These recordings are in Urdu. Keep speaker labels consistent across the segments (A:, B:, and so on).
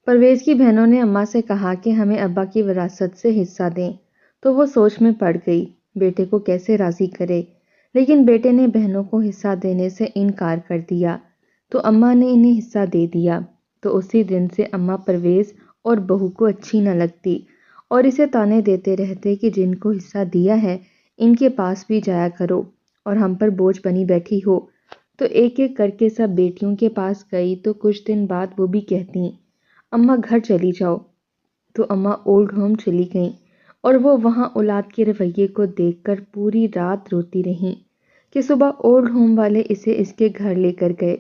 A: پرویز کی بہنوں نے اماں سے کہا کہ ہمیں ابا کی وراثت سے حصہ دیں، تو وہ سوچ میں پڑ گئی بیٹے کو کیسے راضی کرے، لیکن بیٹے نے بہنوں کو حصہ دینے سے انکار کر دیا تو اماں نے انہیں حصہ دے دیا۔ تو اسی دن سے اماں پرویز اور بہو کو اچھی نہ لگتی اور اسے تانے دیتے رہتے کہ جن کو حصہ دیا ہے ان کے پاس بھی جایا کرو اور ہم پر بوجھ بنی بیٹھی ہو۔ تو ایک ایک کر کے سب بیٹیوں کے پاس گئی تو کچھ دن بعد وہ بھی کہتی اماں گھر چلی جاؤ، تو اماں اولڈ ہوم چلی گئیں اور وہ وہاں اولاد کے رویے کو دیکھ کر پوری رات روتی رہیں کہ صبح اولڈ ہوم والے اسے اس کے گھر لے کر گئے۔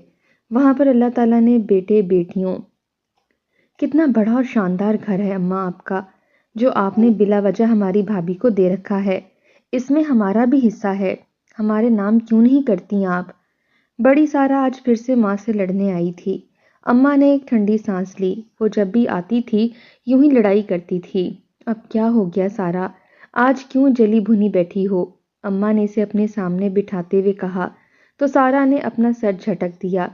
A: وہاں پر اللہ تعالیٰ نے بیٹے بیٹیوں، کتنا بڑا اور شاندار گھر ہے اماں آپ کا، جو آپ نے بلا وجہ ہماری بھابھی کو دے رکھا ہے، اس میں ہمارا بھی حصہ ہے، ہمارے نام کیوں نہیں کرتی آپ؟ بڑی سارا آج پھر سے ماں سے لڑنے آئی تھی۔ اماں نے ایک ٹھنڈی سانس لی، وہ جب بھی آتی تھی یوں ہی لڑائی کرتی تھی۔ اب کیا ہو گیا سارا، آج کیوں جلی بھنی بیٹھی ہو؟ اماں نے اسے اپنے سامنے بٹھاتے ہوئے کہا تو سارا نے اپنا سر جھٹک دیا۔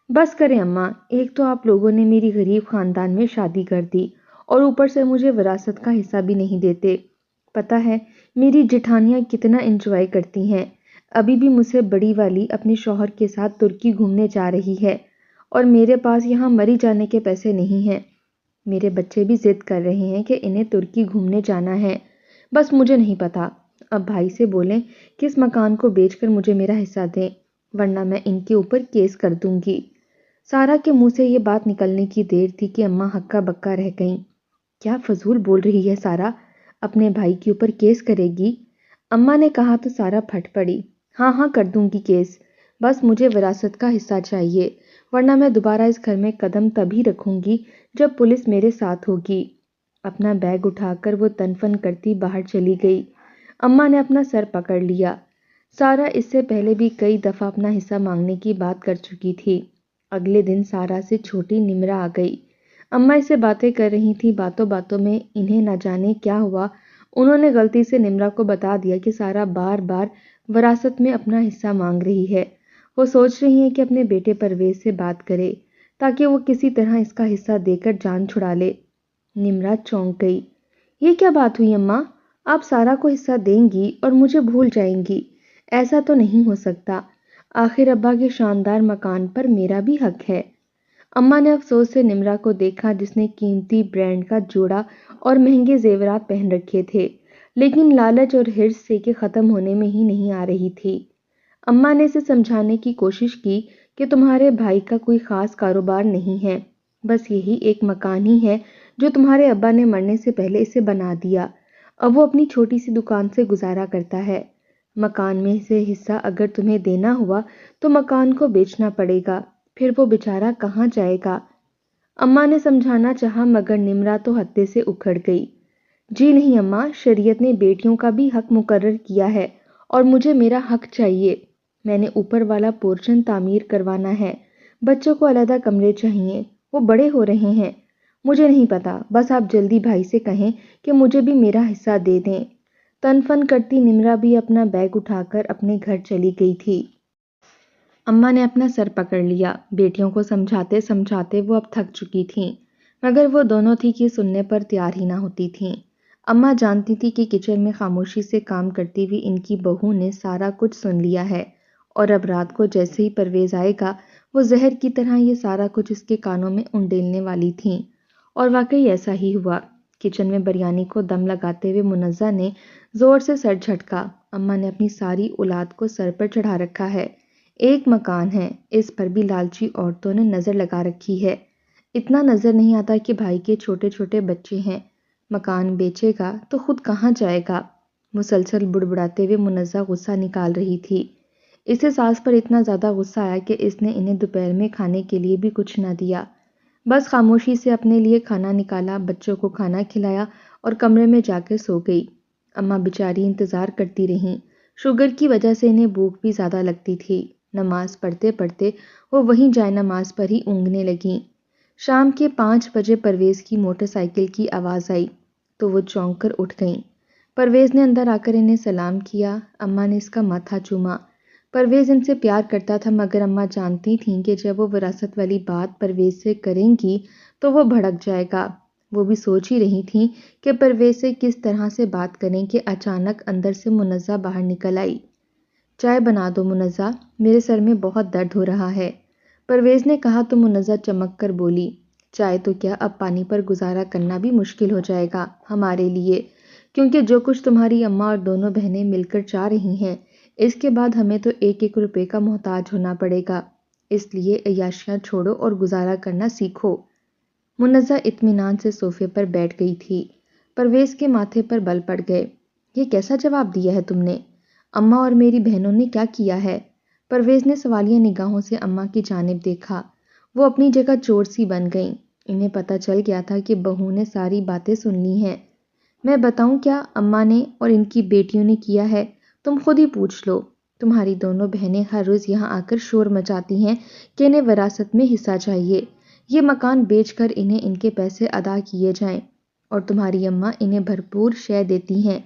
A: بس کریں اماں، ایک تو آپ لوگوں نے میری غریب خاندان میں شادی کر دی اور اوپر سے مجھے وراثت کا حصہ بھی نہیں دیتے۔ پتہ ہے میری جٹھانیاں کتنا انجوائے کرتی ہیں، ابھی بھی مجھ سے بڑی والی اپنے شوہر کے ساتھ ترکی گھومنے جا رہی ہے اور میرے پاس یہاں مری جانے کے پیسے نہیں ہیں۔ میرے بچے بھی ضد کر رہے ہیں کہ انہیں ترکی گھومنے جانا ہے، بس مجھے نہیں پتا۔ اب بھائی سے بولیں کہ اس مکان کو بیچ کر مجھے میرا حصہ دیں، ورنہ میں ان کے اوپر کیس کر دوں گی۔ سارا کے منہ سے یہ بات نکلنے کی دیر تھی کہ اماں ہکا بکا رہ گئیں۔ کیا فضول بول رہی ہے سارا، اپنے بھائی کے اوپر کیس کرے گی؟ اماں نے کہا تو سارا پھٹ پڑی۔ ہاں ہاں کر دوں گی کیس، بس مجھے وراثت کا حصہ چاہیے، ورنہ میں دوبارہ اس گھر میں قدم تبھی رکھوں گی جب پولیس میرے ساتھ ہوگی۔ اپنا بیگ اٹھا کر وہ تن فن کرتی باہر چلی گئی۔ اماں نے اپنا سر پکڑ لیا۔ سارا اس سے پہلے بھی کئی دفعہ اپنا حصہ مانگنے کی بات کر چکی تھی۔ اگلے دن سارا سے چھوٹی نمرا آ گئی۔ اماں اس سے باتیں کر رہی تھی، باتوں باتوں میں انہیں نہ جانے کیا ہوا، انہوں نے غلطی سے نمرا کو بتا دیا کہ سارا بار بار وراثت میں اپنا حصہ مانگ رہی ہے۔ وہ سوچ رہی ہیں کہ اپنے بیٹے پرویز سے بات کرے تاکہ وہ کسی طرح اس کا حصہ دے کر جان چھڑا لے۔ نمرا چونک گئی۔ یہ کیا بات ہوئی اماں، آپ سارا کو حصہ دیں گی اور مجھے بھول جائیں گی؟ ایسا تو نہیں ہو سکتا، آخر ابا کے شاندار مکان پر میرا بھی حق ہے۔ اماں نے افسوس سے نمرا کو دیکھا جس نے قیمتی برانڈ کا جوڑا اور مہنگے زیورات پہن رکھے تھے، لیکن لالچ اور حرص سے کہ ختم ہونے میں ہی نہیں آ رہی تھی۔ اماں نے اسے سمجھانے کی کوشش کی کہ تمہارے بھائی کا کوئی خاص کاروبار نہیں ہے، بس یہی ایک مکان ہی ہے جو تمہارے ابا نے مرنے سے پہلے اسے بنا دیا، اب وہ اپنی چھوٹی سی دکان سے گزارا کرتا ہے۔ مکان میں سے حصہ اگر تمہیں دینا ہوا تو مکان کو بیچنا پڑے گا، پھر وہ بیچارہ کہاں جائے گا؟ اماں نے سمجھانا چاہا مگر نمرا تو حدے سے اکھڑ گئی۔ جی نہیں اماں، شریعت نے بیٹیوں کا بھی حق مقرر کیا ہے اور مجھے میرا حق چاہیے۔ میں نے اوپر والا پورشن تعمیر کروانا ہے، بچوں کو علیحدہ کمرے چاہیے، وہ بڑے ہو رہے ہیں۔ مجھے نہیں پتا، بس آپ جلدی بھائی سے کہیں کہ مجھے بھی میرا حصہ دے دیں۔ تن فن کرتی نمرا بھی اپنا بیگ اٹھا کر اپنے گھر چلی گئی تھی۔ اماں نے اپنا سر پکڑ لیا، بیٹیوں کو سمجھاتے سمجھاتے وہ اب تھک چکی تھیں، مگر وہ دونوں تھی کہ سننے پر تیار ہی نہ ہوتی تھیں۔ اماں جانتی تھی کہ کچن میں خاموشی سے کام کرتی ہوئی ان کی بہو نے سارا کچھ سن لیا ہے اور اب رات کو جیسے ہی پرویز آئے گا وہ زہر کی طرح یہ سارا کچھ اس کے کانوں میں انڈیلنے والی تھیں۔ اور واقعی ایسا ہی ہوا۔ کچن میں بریانی کو دم لگاتے ہوئے منزہ نے زور سے سر جھٹکا۔ اماں نے اپنی ساری اولاد کو سر پر چڑھا رکھا ہے، ایک مکان ہے، اس پر بھی لالچی عورتوں نے نظر لگا رکھی ہے۔ اتنا نظر نہیں آتا کہ بھائی کے چھوٹے چھوٹے بچے ہیں، مکان بیچے گا تو خود کہاں جائے گا؟ مسلسل بڑبڑاتے ہوئے منزہ غصہ نکال رہی تھی۔ اسے ساس پر اتنا زیادہ غصہ آیا کہ اس نے انہیں دوپہر میں کھانے کے لیے بھی کچھ نہ دیا، بس خاموشی سے اپنے لیے کھانا نکالا، بچوں کو کھانا کھلایا اور کمرے میں جا کے سو گئی۔ اماں بیچاری انتظار کرتی رہیں، شوگر کی وجہ سے انہیں بھوک بھی زیادہ لگتی تھی۔ نماز پڑھتے پڑھتے وہ وہیں جائے نماز پر ہی اونگنے لگیں۔ شام کے 5 بجے پرویز کی موٹر سائیکل کی آواز آئی تو وہ چونک کر اٹھ گئیں۔ پرویز نے اندر آ کر انہیں سلام کیا، اماں نے اس کا ماتھا چوما۔ پرویز ان سے پیار کرتا تھا مگر اماں جانتی تھیں کہ جب وہ وراثت والی بات پرویز سے کریں گی تو وہ بھڑک جائے گا۔ وہ بھی سوچ ہی رہی تھیں کہ پرویز سے کس طرح سے بات کریں کہ اچانک اندر سے منزہ باہر نکل آئی۔ چائے بنا دو منزہ، میرے سر میں بہت درد ہو رہا ہے، پرویز نے کہا تو منزہ چمک کر بولی، چائے تو کیا، اب پانی پر گزارا کرنا بھی مشکل ہو جائے گا ہمارے لیے، کیونکہ جو کچھ تمہاری اماں اور دونوں بہنیں مل کر چاہ رہی ہیں، اس کے بعد ہمیں تو 1-1 روپے کا محتاج ہونا پڑے گا، اس لیے عیاشیاں چھوڑو اور گزارا کرنا سیکھو۔ منزہ اطمینان سے صوفے پر بیٹھ گئی تھی۔ پرویز کے ماتھے پر بل پڑ گئے۔ یہ کیسا جواب دیا ہے تم نے؟ اماں اور میری بہنوں نے کیا کیا ہے؟ پرویز نے سوالیہ نگاہوں سے اماں کی جانب دیکھا۔ وہ اپنی جگہ چور سی بن گئیں۔ انہیں پتہ چل گیا تھا کہ بہو نے ساری باتیں سن لی ہیں۔ میں بتاؤں کیا اماں نے اور ان کی بیٹیوں نے کیا ہے؟ تم خود ہی پوچھ لو۔ تمہاری دونوں بہنیں ہر روز یہاں آ کر شور مچاتی ہیں کہ انہیں وراثت میں حصہ چاہیے، یہ مکان بیچ کر انہیں ان کے پیسے ادا کیے جائیں، اور تمہاری اماں انہیں بھرپور شے دیتی ہیں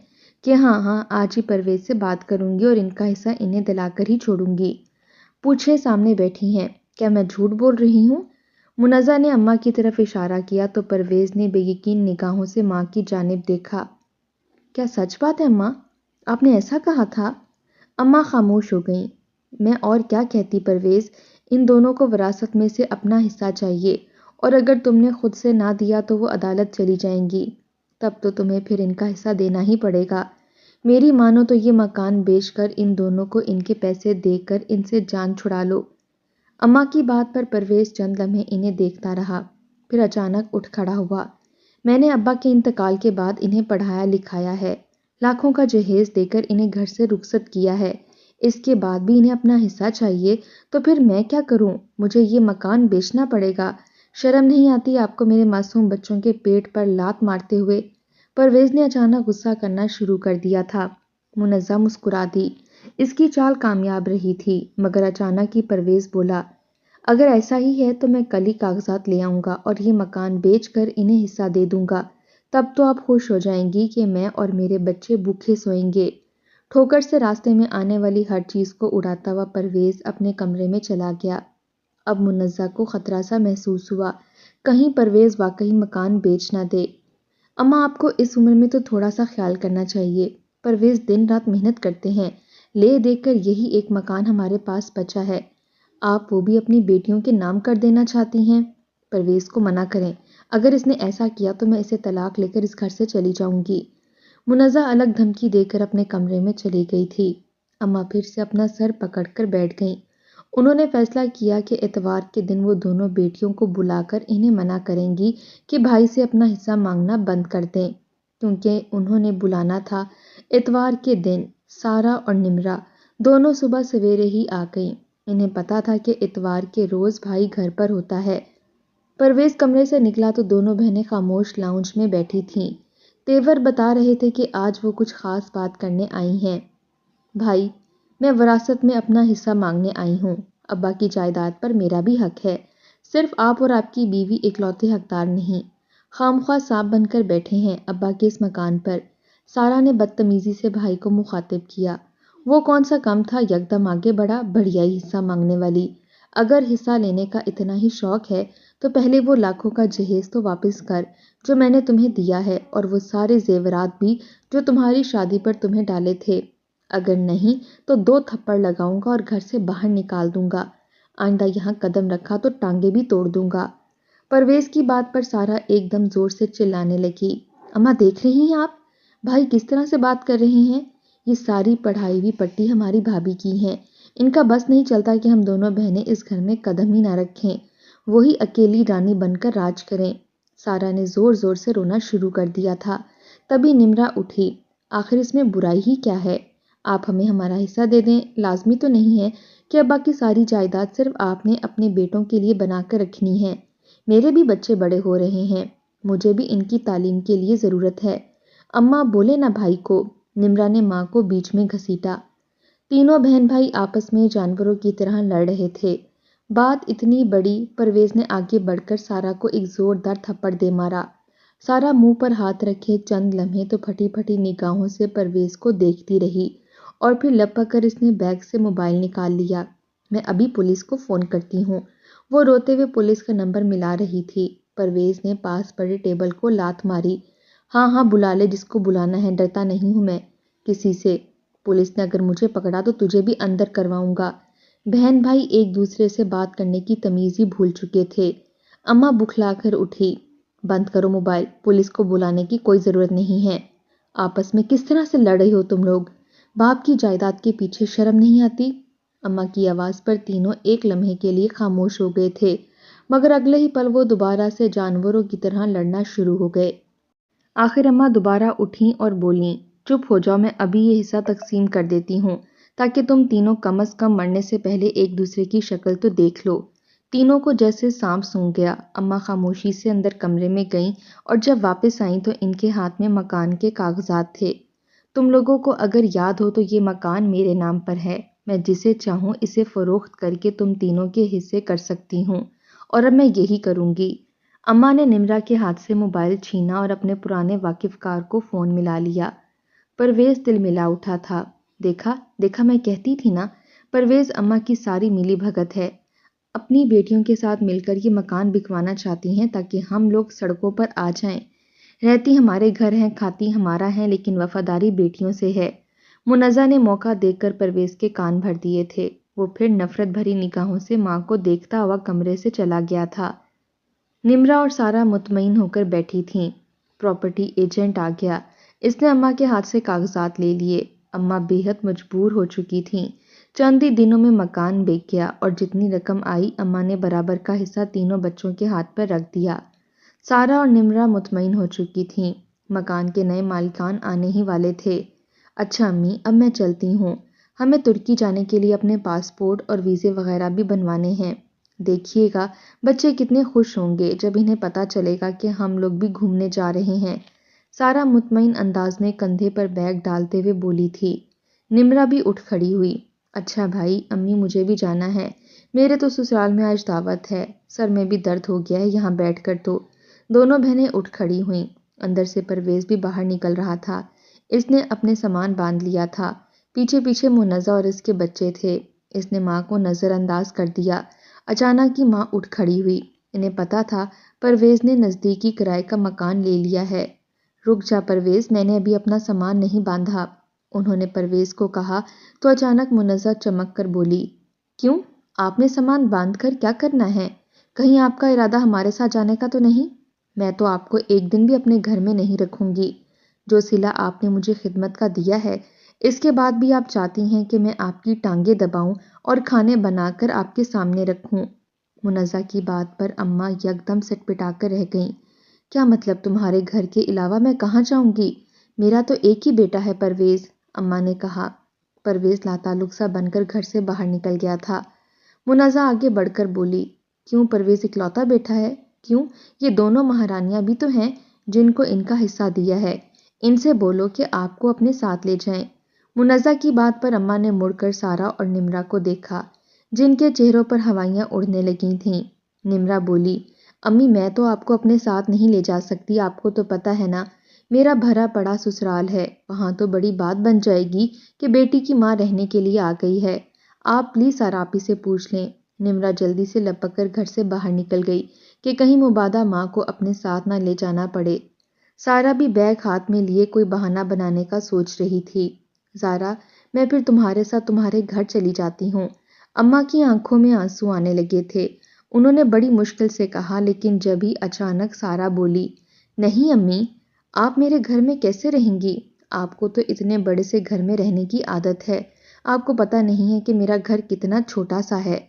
A: کہ ہاں آج ہی پرویز سے بات کروں گی اور ان کا حصہ انہیں دلا کر ہی چھوڑوں گی۔ پوچھیں سامنے بیٹھی ہیں، کیا میں جھوٹ بول رہی ہوں؟ منزہ نے اماں کی طرف اشارہ کیا تو پرویز نے بے یقین نگاہوں سے ماں کی جانب دیکھا۔ کیا سچ بات ہے اماں؟ آپ نے ایسا کہا تھا؟ اماں خاموش ہو گئیں۔ میں اور کیا کہتی پرویز، ان دونوں کو وراثت میں سے اپنا حصہ چاہیے، اور اگر تم نے خود سے نہ دیا تو وہ عدالت چلی جائیں گی، تب تو تمہیں پھر ان کا حصہ دینا ہی پڑے گا۔ میری مانو تو یہ مکان بیچ کر ان دونوں کو ان کے پیسے دے کر ان سے جان چھڑا لو۔ اماں کی بات پر پرویز چند لمحے انہیں دیکھتا رہا، پھر اچانک اٹھ کھڑا ہوا۔ میں نے ابا کے انتقال کے بعد انہیں پڑھایا لکھایا ہے، لاکھوں کا جہیز دے کر انہیں گھر سے رخصت کیا ہے، اس کے بعد بھی انہیں اپنا حصہ چاہیے، تو پھر میں کیا کروں؟ مجھے یہ مکان بیچنا پڑے گا۔ شرم نہیں آتی آپ کو میرے معصوم بچوں کے پیٹ پر لات مارتے ہوئے؟ پرویز نے اچانک غصہ کرنا شروع کر دیا تھا۔ منزہ مسکرا دی۔ اس کی چال کامیاب رہی تھی، مگر اچانک ہی پرویز بولا، اگر ایسا ہی ہے تو میں کل ہی کاغذات لے آؤں گا اور یہ مکان بیچ کر انہیں حصہ دے دوں گا، تب تو آپ خوش ہو جائیں گی کہ میں اور میرے بچے بھوکے سوئیں گے۔ ٹھوکر سے راستے میں آنے والی ہر چیز کو اڑاتا ہوا پرویز اپنے کمرے میں چلا گیا۔ اب منزہ کو خطرہ سا محسوس ہوا، کہیں پرویز واقعی مکان بیچ نہ دے۔ اماں آپ کو اس عمر میں تو تھوڑا سا خیال کرنا چاہیے، پرویز دن رات محنت کرتے ہیں، لے دے کر یہی ایک مکان ہمارے پاس بچا ہے، آپ وہ بھی اپنی بیٹیوں کے نام کر دینا چاہتی ہیں؟ پرویز کو منع کریں، اگر اس نے ایسا کیا تو میں اسے طلاق لے کر اس گھر سے چلی جاؤں گی۔ منزہ الگ دھمکی دے کر اپنے کمرے میں چلی گئی تھی۔ اماں پھر سے اپنا سر پکڑ کر بیٹھ گئیں۔ انہوں نے فیصلہ کیا کہ اتوار کے دن وہ دونوں بیٹیوں کو بلا کر انہیں منع کریں گی کہ بھائی سے اپنا حصہ مانگنا بند کر دیں، کیونکہ انہوں نے بلانا تھا۔ اتوار کے دن سارا اور نمرہ دونوں صبح سویرے ہی آ گئیں۔ انہیں پتا تھا کہ اتوار کے روز بھائی گھر پر ہوتا ہے۔ پرویز کمرے سے نکلا تو دونوں بہنیں خاموش لاؤنج میں بیٹھی تھیں۔ تیور بتا رہے تھے کہ آج وہ کچھ خاص بات کرنے آئی ہیں۔ بھائی، میں وراثت میں اپنا حصہ مانگنے آئی ہوں، ابا کی جائیداد پر میرا بھی حق ہے، صرف آپ اور آپ کی بیوی اکلوتے حقدار نہیں، خامخواہ سانپ بن کر بیٹھے ہیں ابا کے اس مکان پر۔ سارا نے بدتمیزی سے بھائی کو مخاطب کیا۔ وہ کون سا کم تھا، یکدم آگے بڑھا، بڑھیا ہی حصہ مانگنے والی، اگر حصہ لینے کا اتنا ہی شوق ہے تو پہلے وہ لاکھوں کا جہیز تو واپس کر جو میں نے تمہیں دیا ہے، اور وہ سارے زیورات بھی جو تمہاری شادی پر تمہیں ڈالے تھے، اگر نہیں تو 2 تھپڑ لگاؤں گا اور گھر سے باہر نکال دوں گا، آئندہ یہاں قدم رکھا تو ٹانگیں بھی توڑ دوں گا۔ پرویز کی بات پر سارا ایک دم زور سے چلانے لگی، اماں دیکھ رہی ہیں آپ، بھائی کس طرح سے بات کر رہے ہیں؟ یہ ساری پڑھائی ہوئی پٹی ہماری بھابھی کی ہیں، ان کا بس نہیں چلتا کہ ہم دونوں بہنیں اس گھر میں قدم ہی نہ رکھیں، وہی اکیلی رانی بن کر راج کریں۔ سارا نے زور زور سے رونا شروع کر دیا تھا۔ تبھی نمرہ اٹھی، آخر اس میں برائی ہی کیا ہے؟ آپ ہمیں ہمارا حصہ دے دیں، لازمی تو نہیں ہے کہ ابا کی ساری جائیداد صرف آپ نے اپنے بیٹوں کے لیے بنا کر رکھنی ہے، میرے بھی بچے بڑے ہو رہے ہیں، مجھے بھی ان کی تعلیم کے لیے ضرورت ہے۔ اماں بولے نا بھائی کو، نمرہ نے ماں کو بیچ میں گھسیٹا۔ تینوں بہن بھائی آپس میں جانوروں کی طرح لڑ رہے تھے۔ بات اتنی بڑی، پرویز نے آگے بڑھ کر سارا کو ایک زوردار تھپڑ دے مارا۔ سارا منہ پر ہاتھ رکھے چند لمحے تو پھٹی پھٹی نگاہوں سے پرویز کو دیکھتی رہی، اور پھر لپک کر اس نے بیگ سے موبائل نکال لیا۔ میں ابھی پولیس کو فون کرتی ہوں۔ وہ روتے ہوئے پولیس کا نمبر ملا رہی تھی۔ پرویز نے پاس پڑے ٹیبل کو لات ماری۔ ہاں ہاں بلا لے جس کو بلانا ہے، ڈرتا نہیں ہوں میں کسی سے۔ پولیس نے اگر مجھے پکڑا تو تجھے بھی اندر کرواؤں گا۔ بہن بھائی ایک دوسرے سے بات کرنے کی تمیز ہی بھول چکے تھے۔ اماں بکھلا کر اٹھی۔ بند کرو موبائل، پولیس کو بلانے کی کوئی ضرورت نہیں ہے۔ آپس میں کس طرح سے لڑ رہے ہو تم لوگ؟ باپ کی جائیداد کے پیچھے شرم نہیں آتی؟ اماں کی آواز پر تینوں ایک لمحے کے لیے خاموش ہو گئے تھے، مگر اگلے ہی پل وہ دوبارہ سے جانوروں کی طرح لڑنا شروع ہو گئے۔ آخر اماں دوبارہ اٹھیں اور بولیں، چپ ہو جاؤ، میں ابھی یہ حصہ تقسیم کر دیتی ہوں تاکہ تم تینوں کم از کم مرنے سے پہلے ایک دوسرے کی شکل تو دیکھ لو۔ تینوں کو جیسے سانپ سونگھ گیا۔ اماں خاموشی سے اندر کمرے میں گئیں اور جب واپس آئیں تو ان کے ہاتھ میں مکان کے کاغذات تھے۔ تم لوگوں کو اگر یاد ہو تو یہ مکان میرے نام پر ہے، میں جسے چاہوں اسے فروخت کر کے تم تینوں کے حصے کر سکتی ہوں، اور اب میں یہی کروں گی۔ اماں نے نمرا کے ہاتھ سے موبائل چھینا اور اپنے پرانے واقف کار کو فون ملا لیا۔ پرویز دل ملا اٹھا تھا۔ دیکھا دیکھا میں کہتی تھی نا، پرویز اماں کی ساری ملی بھگت ہے۔ اپنی بیٹیوں کے ساتھ مل کر یہ مکان بکوانا چاہتی ہیں تاکہ ہم لوگ سڑکوں پر آ جائیں۔ رہتی ہمارے گھر ہیں، کھاتی ہمارا ہیں، لیکن وفاداری بیٹیوں سے ہے۔ منزہ نے موقع دیکھ کر پرویز کے کان بھر دیے تھے۔ وہ پھر نفرت بھری نگاہوں سے ماں کو دیکھتا ہوا کمرے سے چلا گیا تھا۔ نمرا اور سارا مطمئن ہو کر بیٹھی تھیں۔ پراپرٹی ایجنٹ آ گیا۔ اس نے اماں کے ہاتھ سے کاغذات لے لیے۔ اماں بے حد مجبور ہو چکی تھیں۔ چند ہی دنوں میں مکان بک گیا اور جتنی رقم آئی اماں نے برابر کا حصہ تینوں بچوں کے ہاتھ پر رکھ دیا۔ سارا اور نمرا مطمئن ہو چکی تھیں۔ مکان کے نئے مالکان آنے ہی والے تھے۔ اچھا امی، اب میں چلتی ہوں، ہمیں ترکی جانے کے لیے اپنے پاسپورٹ اور ویزے وغیرہ بھی بنوانے ہیں۔ دیکھیے گا بچے کتنے خوش ہوں گے جب انہیں پتہ چلے گا کہ ہم لوگ بھی گھومنے جا رہے ہیں۔ سارا مطمئن انداز میں کندھے پر بیگ ڈالتے ہوئے بولی تھی۔ نمرا بھی اٹھ کھڑی ہوئی۔ اچھا بھائی، امی مجھے بھی جانا ہے، میرے تو سسرال میں آج دعوت ہے، سر میں بھی درد ہو گیا ہے یہاں بیٹھ کر تو۔ دونوں بہنیں اٹھ کھڑی ہوئیں۔ اندر سے پرویز بھی باہر نکل رہا تھا۔ اس نے اپنے سامان باندھ لیا تھا۔ پیچھے پیچھے منزہ اور اس کے بچے تھے۔ اس نے ماں کو نظر انداز کر دیا۔ اچانک ہی ماں اٹھ کھڑی ہوئی۔ انہیں پتا تھا پرویز نے نزدیکی کرائے کا مکان لے لیا ہے۔ رک جا پرویز، میں نے ابھی اپنا سامان نہیں باندھا، انہوں نے پرویز کو کہا تو اچانک منزہ چمک کر بولی، کیوں؟ آپ نے سامان باندھ کر کیا کرنا ہے؟ کہیں آپ کا ارادہ ہمارے ساتھ جانے کا تو نہیں؟ میں تو آپ کو ایک دن بھی اپنے گھر میں نہیں رکھوں گی۔ جو صلہ آپ نے مجھے خدمت کا دیا ہے، اس کے بعد بھی آپ چاہتی ہیں کہ میں آپ کی ٹانگیں دباؤں اور کھانے بنا کر آپ کے سامنے رکھوں۔ منزہ کی بات پر اماں یکدم سٹپٹا کر رہ گئیں۔ کیا مطلب تمہارے گھر کے علاوہ میں کہاں جاؤں گی؟ میرا تو ایک ہی بیٹا ہے پرویز، اماں نے کہا۔ پرویز لاتعلق سا بن کر گھر سے باہر نکل گیا تھا۔ منزہ آگے بڑھ کر بولی، کیوں پرویز اکلوتا بیٹا ہے؟ کیوں؟ یہ دونوں مہارانیاں بھی تو ہیں جن کو ان کا حصہ دیا ہے، ان سے بولو کہ آپ کو اپنے ساتھ لے جائیں۔ منزہ کی بات پر اماں نے مڑ کر سارا اور نمرا کو دیکھا، جن کے چہروں پر ہوائیاں اڑنے لگی تھیں۔ نمرا بولی، امی میں تو آپ کو اپنے ساتھ نہیں لے جا سکتی، آپ کو تو پتہ ہے نا میرا بھرا پڑا سسرال ہے، وہاں تو بڑی بات بن جائے گی کہ بیٹی کی ماں رہنے کے لیے آ گئی ہے۔ آپ پلیز سارا آپی سے پوچھ لیں۔ نمرا جلدی سے لپک کر گھر سے باہر نکل گئی کہ کہیں مبادا ماں کو اپنے ساتھ نہ لے جانا پڑے۔ سارا بھی بیگ ہاتھ میں لیے کوئی بہانہ بنانے کا سوچ رہی تھی۔ زارا، میں پھر تمہارے ساتھ تمہارے گھر چلی جاتی ہوں۔ اماں کی آنکھوں میں آنسو آنے لگے تھے۔ انہوں نے بڑی مشکل سے کہا، لیکن جب ہی اچانک سارا بولی، نہیں امی، آپ میرے گھر میں کیسے رہیں گی؟ آپ کو تو اتنے بڑے سے گھر میں رہنے کی عادت ہے، آپ کو پتہ نہیں ہے کہ میرا گھر کتنا چھوٹا سا ہے۔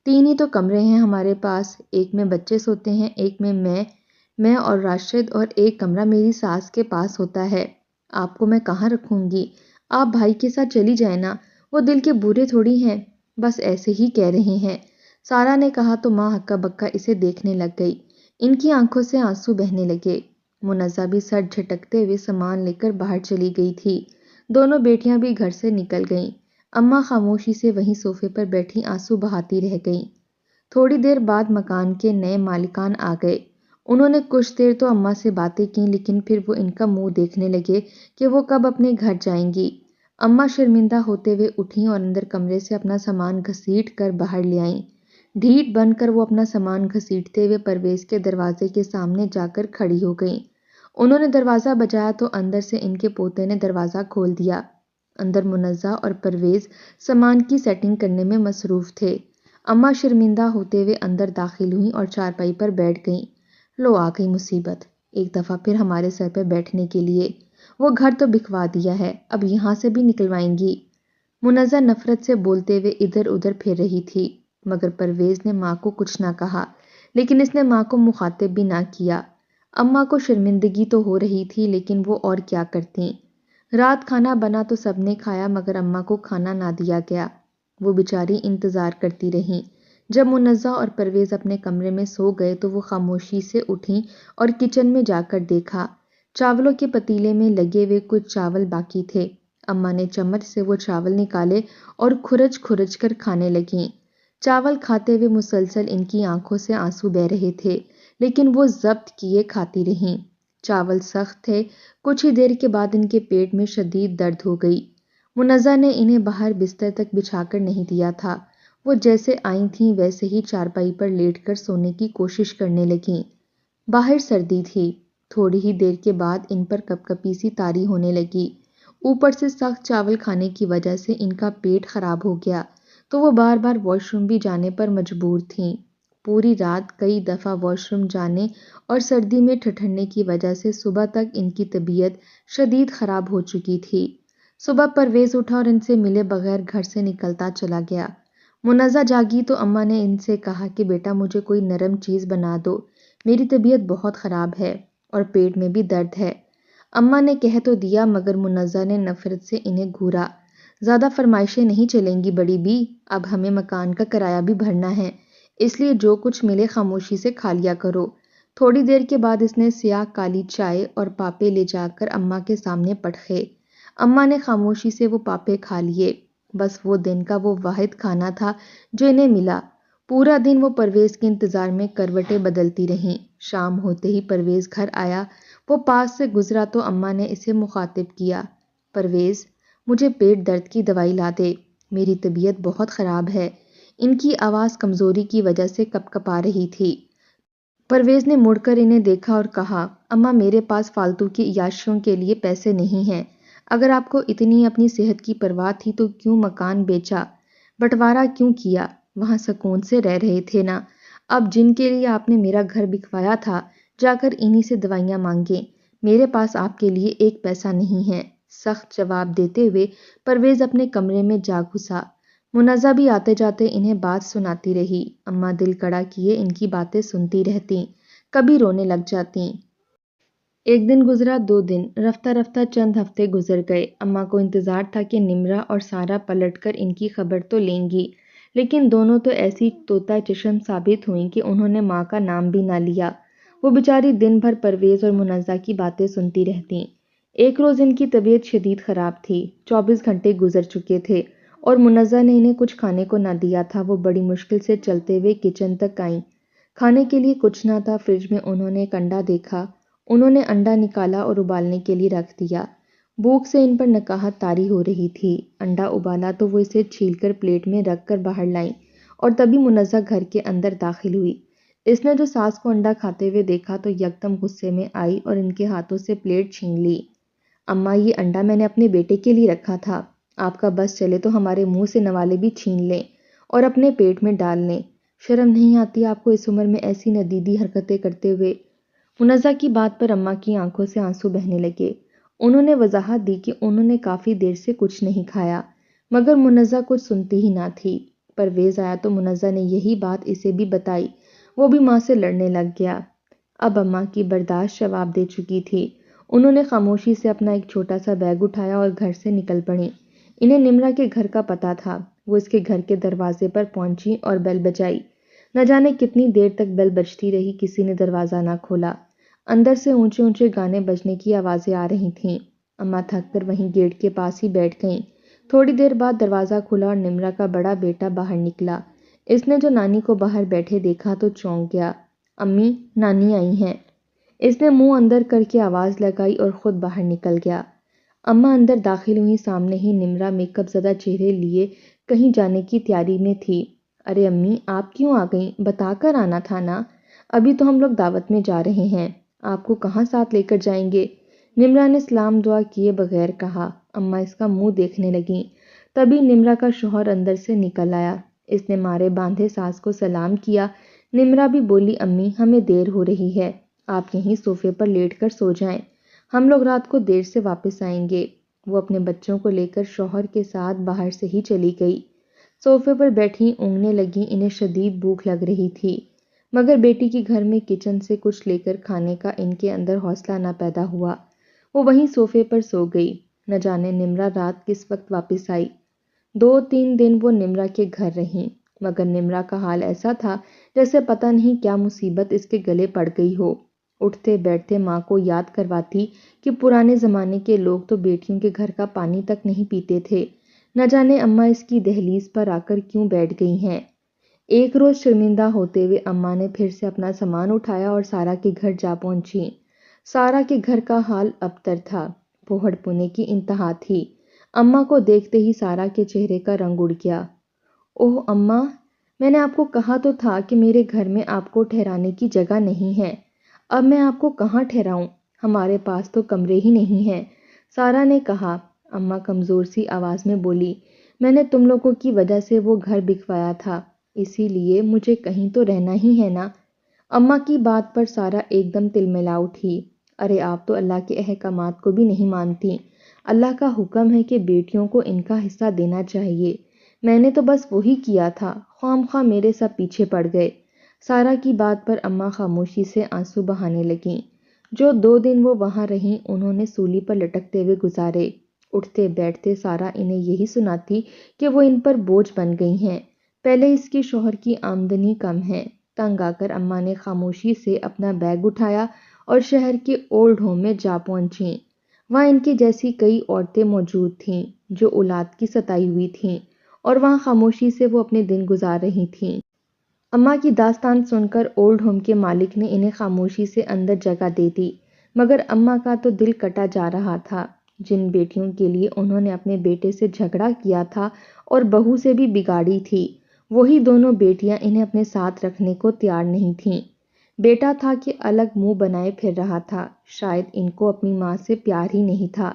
A: 3 ہی تو کمرے ہیں ہمارے پاس، ایک میں بچے سوتے ہیں، ایک میں اور راشد، اور ایک کمرہ میری ساس کے پاس ہوتا ہے۔ آپ کو میں کہاں رکھوں گی؟ آپ بھائی کے ساتھ چلی جائیں نا، وہ دل کے بورے تھوڑی ہیں، بس ایسے ہی کہہ رہے ہیں، سارا نے کہا تو ماں ہکا بکا اسے دیکھنے لگ گئی۔ ان کی آنکھوں سے آنسو بہنے لگے۔ منزہ بھی سر جھٹکتے ہوئے سامان لے کر باہر چلی گئی تھی۔ دونوں بیٹیاں بھی گھر سے نکل گئیں۔ اماں خاموشی سے وہیں صوفے پر بیٹھی آنسو بہاتی رہ گئیں۔ تھوڑی دیر بعد مکان کے نئے مالکان آ گئے۔ انہوں نے کچھ دیر تو اماں سے باتیں کی، لیکن پھر وہ ان کا منہ دیکھنے لگے کہ وہ کب اپنے گھر جائیں گی۔ اماں شرمندہ ہوتے ہوئے اٹھیں اور اندر کمرے سے اپنا سامان گھسیٹ کر باہر لے آئیں۔ ڈھیٹ بن کر وہ اپنا سامان گھسیٹتے ہوئے پرویز کے دروازے کے سامنے جا کر کھڑی ہو گئیں۔ انہوں نے دروازہ بجایا تو اندر سے ان کے پوتے نے دروازہ کھول دیا۔ اندر منزہ اور پرویز سامان کی سیٹنگ کرنے میں مصروف تھے۔ اماں شرمندہ ہوتے ہوئے اندر داخل ہوئیں اور چارپائی پر بیٹھ گئیں۔ لو آ گئی مصیبت، ایک دفعہ پھر ہمارے سر پہ بیٹھنے کے لیے۔ وہ گھر تو بکوا دیا ہے، اب یہاں سے بھی نکلوائیں گی۔ منزہ نفرت سے بولتے ہوئے ادھر ادھر پھر رہی تھی، مگر پرویز نے ماں کو کچھ نہ کہا، لیکن اس نے ماں کو مخاطب بھی نہ کیا۔ اماں کو شرمندگی تو ہو رہی تھی، لیکن وہ اور کیا کرتیں۔ رات کھانا بنا تو سب نے کھایا، مگر اماں کو کھانا نہ دیا گیا۔ وہ بیچاری انتظار کرتی رہیں۔ جب منزہ اور پرویز اپنے کمرے میں سو گئے تو وہ خاموشی سے اٹھیں اور کچن میں جا کر دیکھا، چاولوں کے پتیلے میں لگے ہوئے کچھ چاول باقی تھے۔ اماں نے چمچ سے وہ چاول نکالے اور کھرچ کھرچ کر کھانے لگیں۔ چاول کھاتے ہوئے مسلسل ان کی آنکھوں سے آنسو بہہ رہے تھے، لیکن وہ ضبط کیے کھاتی رہیں۔ چاول سخت تھے، کچھ ہی دیر کے بعد ان کے پیٹ میں شدید درد ہو گئی۔ منزہ نے انہیں باہر بستر تک بچھا کر نہیں دیا تھا، وہ جیسے آئی تھیں ویسے ہی چارپائی پر لیٹ کر سونے کی کوشش کرنے لگیں۔ باہر سردی تھی، تھوڑی ہی دیر کے بعد ان پر کپ کپی سی طاری ہونے لگی۔ اوپر سے سخت چاول کھانے کی وجہ سے ان کا پیٹ خراب ہو گیا، تو وہ بار بار واش روم بھی جانے پر مجبور تھیں۔ پوری رات کئی دفعہ واش روم جانے اور سردی میں ٹھٹھرنے کی وجہ سے صبح تک ان کی طبیعت شدید خراب ہو چکی تھی۔ صبح پرویز اٹھا اور ان سے ملے بغیر گھر سے نکلتا چلا گیا۔ منزہ جاگی تو اماں نے ان سے کہا کہ بیٹا مجھے کوئی نرم چیز بنا دو، میری طبیعت بہت خراب ہے اور پیٹ میں بھی درد ہے۔ اماں نے کہہ تو دیا، مگر منزہ نے نفرت سے انہیں گھورا۔ زیادہ فرمائشیں نہیں چلیں گی بڑی بی، اب ہمیں مکان کا کرایہ بھی بھرنا ہے، اس لیے جو کچھ ملے خاموشی سے کھا لیا کرو۔ تھوڑی دیر کے بعد اس نے سیاہ کالی چائے اور پاپے لے جا کر اماں کے سامنے پٹخے۔ اماں نے خاموشی سے وہ پاپے کھا لیے۔ بس وہ دن کا وہ واحد کھانا تھا جو انہیں ملا۔ پورا دن وہ پرویز کے انتظار میں کروٹیں بدلتی رہیں۔ شام ہوتے ہی پرویز گھر آیا، وہ پاس سے گزرا تو اماں نے اسے مخاطب کیا، پرویز مجھے پیٹ درد کی دوائی لا دے، میری طبیعت بہت خراب ہے۔ ان کی آواز کمزوری کی وجہ سے کپ کپا رہی تھی۔ پرویز نے مڑ کر انہیں دیکھا اور کہا، اماں میرے پاس فالتو کی عیاشیوں کے لیے پیسے نہیں ہیں، اگر آپ کو اتنی اپنی صحت کی پرواہ تھی تو کیوں مکان بیچا، بٹوارا کیوں کیا، وہاں سکون سے رہ رہے تھے نا۔ اب جن کے لیے آپ نے میرا گھر بکوایا تھا جا کر انہی سے دوائیاں مانگیں، میرے پاس آپ کے لیے ایک پیسہ نہیں ہے۔ سخت جواب دیتے ہوئے پرویز اپنے کمرے میں جا گھسا۔ منزہ بھی آتے جاتے انہیں بات سناتی رہی۔ اماں دل کڑا کیے ان کی باتیں سنتی رہتیں، کبھی رونے لگ جاتیں۔ ایک دن گزرا، 2 دن، رفتہ رفتہ چند ہفتے گزر گئے۔ اماں کو انتظار تھا کہ نمرہ اور سارا پلٹ کر ان کی خبر تو لیں گی، لیکن دونوں تو ایسی طوطا چشم ثابت ہوئیں کہ انہوں نے ماں کا نام بھی نہ لیا۔ وہ بیچاری دن بھر پرویز اور منزہ کی باتیں سنتی رہتیں۔ ایک روز ان کی طبیعت شدید خراب تھی، 24 گھنٹے گزر چکے تھے اور منزہ نے انہیں کچھ کھانے کو نہ دیا تھا۔ وہ بڑی مشکل سے چلتے ہوئے کچن تک آئیں، کھانے کے لیے کچھ نہ تھا۔ فریج میں انہوں نے ایک انڈا دیکھا، انہوں نے انڈا نکالا اور ابالنے کے لیے رکھ دیا۔ بھوک سے ان پر نکاہت طاری ہو رہی تھی۔ انڈا ابالا تو وہ اسے چھیل کر پلیٹ میں رکھ کر باہر لائیں اور تبھی منزہ گھر کے اندر داخل ہوئی۔ اس نے جو ساس کو انڈا کھاتے ہوئے دیکھا تو یکدم غصے میں آئی اور ان کے ہاتھوں سے پلیٹ چھین لی۔ اماں یہ انڈا میں نے اپنے بیٹے کے لیے رکھا تھا، آپ کا بس چلے تو ہمارے منہ سے نوالے بھی چھین لیں اور اپنے پیٹ میں ڈال لیں، شرم نہیں آتی آپ کو اس عمر میں ایسی ندیدی حرکتیں کرتے ہوئے۔ منزہ کی بات پر اماں کی آنکھوں سے آنسو بہنے لگے۔ انہوں نے وضاحت دی کہ انہوں نے کافی دیر سے کچھ نہیں کھایا، مگر منزہ کچھ سنتی ہی نہ تھی۔ پرویز آیا تو منزہ نے یہی بات اسے بھی بتائی، وہ بھی ماں سے لڑنے لگ گیا۔ اب اماں کی برداشت جواب دے چکی تھی۔ انہوں نے خاموشی سے اپنا ایک چھوٹا سا بیگ اٹھایا اور گھر سے نکل پڑیں۔ انہیں نمرہ کے گھر کا پتہ تھا۔ وہ اس کے گھر کے دروازے پر پہنچی اور بیل بجائی۔ نہ جانے کتنی دیر تک بیل بجتی رہی، کسی نے دروازہ نہ کھولا۔ اندر سے اونچے اونچے گانے بجنے کی آوازیں آ رہی تھیں۔ اماں تھک کر وہیں گیٹ کے پاس ہی بیٹھ گئیں۔ تھوڑی دیر بعد دروازہ کھلا اور نمرہ کا بڑا بیٹا باہر نکلا۔ اس نے جو نانی کو باہر بیٹھے دیکھا تو چونک گیا۔ امی، نانی آئی ہیں۔ اس نے منہ اندر کر کے آواز لگائی اور خود باہر نکل گیا۔ اماں اندر داخل ہوئی، سامنے ہی نمرہ میک اپ زدہ چہرے لیے کہیں جانے کی تیاری میں تھی۔ ارے امی آپ کیوں آ گئیں؟ بتا کر آنا تھا نا، ابھی تو ہم لوگ دعوت میں جا رہے ہیں، آپ کو کہاں ساتھ لے کر جائیں گے؟ نمرا نے سلام دعا کیے بغیر کہا۔ اماں اس کا منہ دیکھنے لگیں، تبھی نمرا کا شوہر اندر سے نکل آیا۔ اس نے مارے باندھے ساس کو سلام کیا۔ نمرا بھی بولی امی ہمیں دیر ہو رہی ہے، آپ یہیں صوفے پر لیٹ کر سو جائیں، ہم لوگ رات کو دیر سے واپس آئیں گے۔ وہ اپنے بچوں کو لے کر شوہر کے ساتھ باہر سے ہی چلی گئی۔ صوفے پر بیٹھی اونگنے لگی، انہیں شدید بھوک لگ رہی تھی، مگر بیٹی کے گھر میں کچن سے کچھ لے کر کھانے کا ان کے اندر حوصلہ نہ پیدا ہوا۔ وہ وہیں صوفے پر سو گئی۔ نہ جانے نمرا رات کس وقت واپس آئی۔ 2-3 دن وہ نمرا کے گھر رہیں، مگر نمرا کا حال ایسا تھا جیسے پتہ نہیں کیا مصیبت اس کے گلے پڑ گئی ہو۔ اٹھتے بیٹھتے ماں کو یاد کرواتی کہ پرانے زمانے کے لوگ تو بیٹیوں کے گھر کا پانی تک نہیں پیتے تھے، نہ جانے اماں اس کی دہلیز پر آ کر کیوں بیٹھ گئی ہیں۔ ایک روز شرمندہ ہوتے ہوئے اماں نے پھر سے اپنا سامان اٹھایا اور سارا کے گھر جا پہنچی۔ سارا کے گھر کا حال ابتر تھا، پھوہڑ پونے کی انتہا تھی۔ اماں کو دیکھتے ہی سارا کے چہرے کا رنگ اڑ گیا۔ اوہ اماں، میں نے آپ کو کہا تو تھا کہ میرے گھر میں آپ کو ٹھہرانے کی جگہ نہیں ہے، اب میں آپ کو کہاں ٹھہراؤں، ہمارے پاس تو کمرے ہی نہیں ہیں، سارا نے کہا۔ اماں کمزور سی آواز میں بولی، میں نے تم لوگوں کی وجہ سے وہ گھر بکوایا تھا، اسی لیے مجھے کہیں تو رہنا ہی ہے نا۔ اماں کی بات پر سارا ایک دم تلملا اٹھی۔ ارے آپ تو اللہ کے احکامات کو بھی نہیں مانتی، اللہ کا حکم ہے کہ بیٹیوں کو ان کا حصہ دینا چاہیے، میں نے تو بس وہی کیا تھا، خواہ میرے سب پیچھے پڑ گئے۔ سارا کی بات پر اماں خاموشی سے آنسو بہانے لگیں۔ جو 2 دن وہ وہاں رہیں انہوں نے سولی پر لٹکتے ہوئے گزارے۔ اٹھتے بیٹھتے سارا انہیں یہی سناتی کہ وہ ان پر بوجھ بن گئی ہیں، پہلے اس کے شوہر کی آمدنی کم ہے۔ تنگ آ کر اماں نے خاموشی سے اپنا بیگ اٹھایا اور شہر کے اولڈ ہوم میں جا پہنچیں۔ وہاں ان کی جیسی کئی عورتیں موجود تھیں جو اولاد کی ستائی ہوئی تھیں، اور وہاں خاموشی سے وہ اپنے دن گزار رہی تھیں۔ اماں کی داستان سن کر اولڈ ہوم کے مالک نے انہیں خاموشی سے اندر جگہ دے دی، مگر اماں کا تو دل کٹا جا رہا تھا۔ جن بیٹیوں کے لیے انہوں نے اپنے بیٹے سے جھگڑا کیا تھا اور بہو سے بھی بگاڑی تھی، وہی دونوں بیٹیاں انہیں اپنے ساتھ رکھنے کو تیار نہیں تھیں۔ بیٹا تھا کہ الگ منہ بنائے پھر رہا تھا، شاید ان کو اپنی ماں سے پیار ہی نہیں تھا۔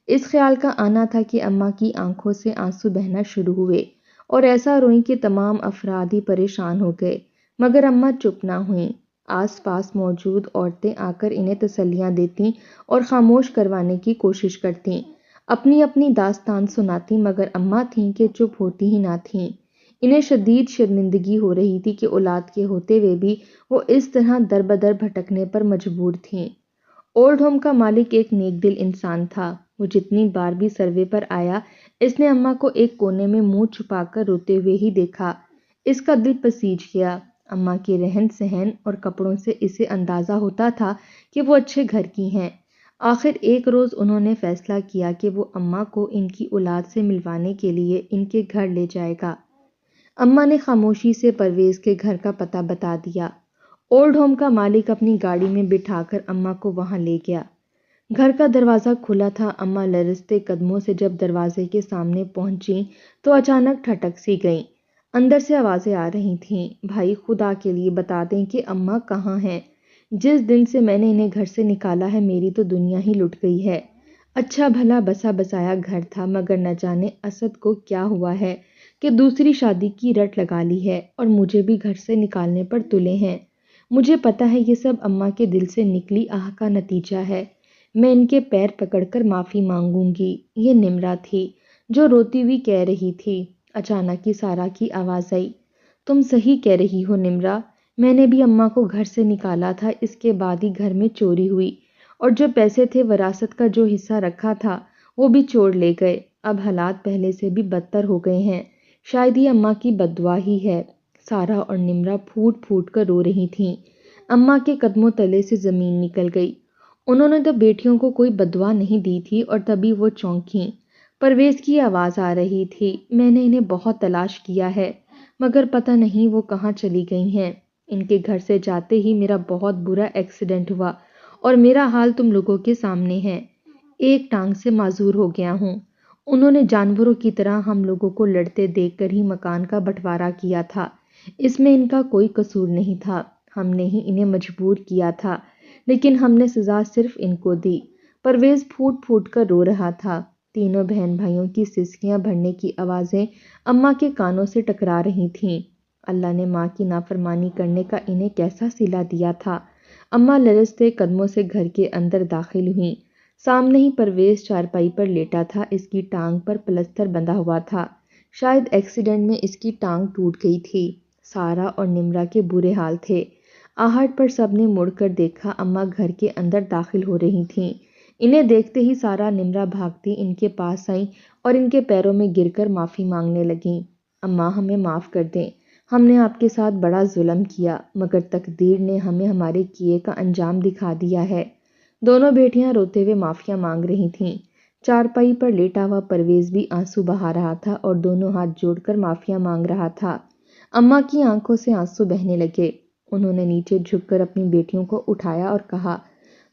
A: اس خیال کا آنا تھا کہ اماں کی آنکھوں سے آنسو بہنا شروع ہوئے اور ایسا روئیں کہ تمام افراد ہی پریشان ہو گئے، مگر اماں چپ نہ ہوئیں۔ آس پاس موجود عورتیں آ کر انہیں تسلیاں دیتیں اور خاموش کروانے کی کوشش کرتیں، اپنی اپنی داستان سناتیں، مگر اماں تھیں کہ چپ ہوتی ہی نہ تھیں۔ انہیں شدید شرمندگی ہو رہی تھی کہ اولاد کے ہوتے ہوئے بھی وہ اس طرح در بدر بھٹکنے پر مجبور تھیں۔ اولڈ ہوم کا مالک ایک نیک دل انسان تھا، وہ جتنی بار بھی سروے پر آیا اس نے اماں کو ایک کونے میں منہ چھپا کر روتے ہوئے ہی دیکھا۔ اس کا دل پسیج گیا۔ اماں کے رہن سہن اور کپڑوں سے اسے اندازہ ہوتا تھا کہ وہ اچھے گھر کی ہیں۔ آخر ایک روز انہوں نے فیصلہ کیا کہ وہ اماں کو ان کی اولاد سے ملوانے کے لیے ان کے گھر لے جائے گا۔ اماں نے خاموشی سے پرویز کے گھر کا پتہ بتا دیا۔ اولڈ ہوم کا مالک اپنی گاڑی میں بٹھا کر اماں کو وہاں لے گیا۔ گھر کا دروازہ کھلا تھا۔ اماں لرزتے قدموں سے جب دروازے کے سامنے پہنچیں تو اچانک ٹھٹک سی گئیں۔ اندر سے آوازیں آ رہی تھیں، بھائی خدا کے لیے بتا دیں کہ اماں کہاں ہیں، جس دن سے میں نے انہیں گھر سے نکالا ہے میری تو دنیا ہی لٹ گئی ہے۔ اچھا بھلا بسا بسایا گھر تھا، مگر نہ جانے اسد کو کیا ہوا ہے کہ دوسری شادی کی رٹ لگا لی ہے اور مجھے بھی گھر سے نکالنے پر تلے ہیں۔ مجھے پتا ہے یہ سب اماں کے دل سے نکلی آہ کا نتیجہ ہے، میں ان کے پیر پکڑ کر معافی مانگوں گی۔ یہ نمرا تھی جو روتی ہوئی کہہ رہی تھی۔ اچانک ہی سارا کی آواز آئی، تم صحیح کہہ رہی ہو نمرا، میں نے بھی اماں کو گھر سے نکالا تھا، اس کے بعد ہی گھر میں چوری ہوئی اور جو پیسے تھے وراثت کا جو حصہ رکھا تھا وہ بھی چور لے گئے۔ اب حالات پہلے سے بھی بدتر ہو گئے ہیں، شاید یہ اماں کی بددعا ہی ہے۔ سارا اور نمرا پھوٹ پھوٹ کر رو رہی تھیں۔ اماں کے قدموں تلے سے زمین نکل گئی۔ انہوں نے تو بیٹیوں کو کوئی بددعا نہیں دی تھی اور تبھی وہ چونکیں۔ پرویز کی آواز آ رہی تھی، میں نے انہیں بہت تلاش کیا ہے مگر پتہ نہیں وہ کہاں چلی گئی ہیں۔ ان کے گھر سے جاتے ہی میرا بہت برا ایکسیڈنٹ ہوا اور میرا حال تم لوگوں کے سامنے ہے، ایک ٹانگ سے معذور ہو گیا ہوں۔ انہوں نے جانوروں کی طرح ہم لوگوں کو لڑتے دیکھ کر ہی مکان کا بٹوارا کیا تھا۔ اس میں ان کا کوئی قصور نہیں تھا، ہم نے ہی انہیں مجبور کیا تھا، لیکن ہم نے سزا صرف ان کو دی۔ پرویز پھوٹ پھوٹ کر رو رہا تھا۔ تینوں بہن بھائیوں کی سسکیاں بھرنے کی آوازیں اماں کے کانوں سے ٹکرا رہی تھیں۔ اللہ نے ماں کی نافرمانی کرنے کا انہیں کیسا صلہ دیا تھا؟ اماں لرزتے قدموں سے گھر کے اندر داخل ہوئیں۔ سامنے ہی پرویز چارپائی پر لیٹا تھا، اس کی ٹانگ پر پلستر بندھا ہوا تھا۔ شاید ایکسیڈنٹ میں اس کی ٹانگ ٹوٹ گئی تھی۔ سارا اور نمرا کے برے حال تھے۔ آہٹ پر سب نے مڑ کر دیکھا، اماں گھر کے اندر داخل ہو رہی تھیں۔ انہیں دیکھتے ہی سارا نمرا بھاگتی ان کے پاس آئیں اور ان کے پیروں میں گر کر معافی مانگنے لگیں۔ اماں ہمیں معاف کر دیں، ہم نے آپ کے ساتھ بڑا ظلم کیا، مگر تقدیر نے ہمیں ہمارے کیے کا انجام دکھا دیا ہے۔ دونوں بیٹیاں روتے ہوئے معافیاں مانگ رہی تھیں۔ چارپائی پر لیٹا ہوا پرویز بھی آنسو بہا رہا تھا اور دونوں ہاتھ جوڑ کر معافیاں مانگ رہا تھا۔ اماں کی آنکھوں سے آنسو بہنے لگے۔ انہوں نے نیچے جھک کر اپنی بیٹیوں کو اٹھایا اور کہا،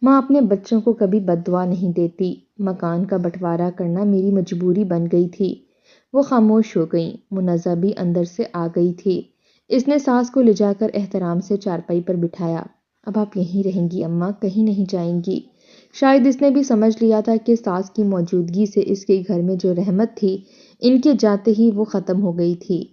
A: ماں اپنے بچوں کو کبھی بد دعا نہیں دیتی، مکان کا بٹوارا کرنا میری مجبوری بن گئی تھی۔ وہ خاموش ہو گئیں۔ منزہ بھی اندر سے آ گئی تھی۔ اس نے ساس کو لے جا کر احترام سے چارپائی پر بٹھایا۔ اب آپ یہیں رہیں گی اماں، کہیں نہیں جائیں گی۔ شاید اس نے بھی سمجھ لیا تھا کہ ساس کی موجودگی سے اس کے گھر میں جو رحمت تھی، ان کے جاتے ہی وہ ختم ہو گئی تھی۔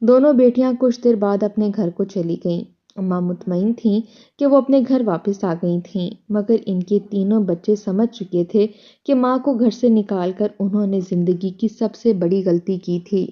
A: دونوں بیٹیاں کچھ دیر بعد اپنے گھر کو چلی گئیں۔ اماں مطمئن تھیں کہ وہ اپنے گھر واپس آ گئی تھیں، مگر ان کے تینوں بچے سمجھ چکے تھے کہ ماں کو گھر سے نکال کر انہوں نے زندگی کی سب سے بڑی غلطی کی تھی۔